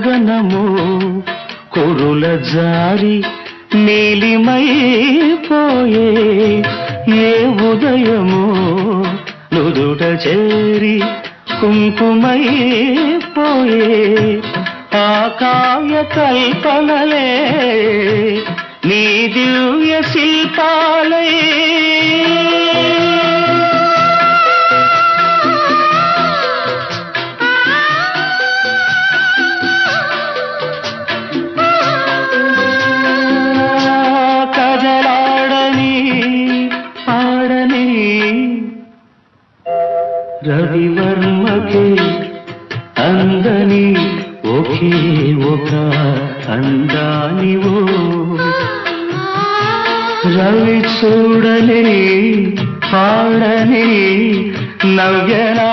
గగనము కురుల జారి నీలిమైపోయే ఏ ఉదయము నుదుట చేరి కుంకుమైపోయే ఆ కావ్య కల్పనలే నీ దివ్య శిల్పాలే రవివర్మకే అందని ఒకే ఒక అందానివో రవి చూడని పాడని నవ్యనా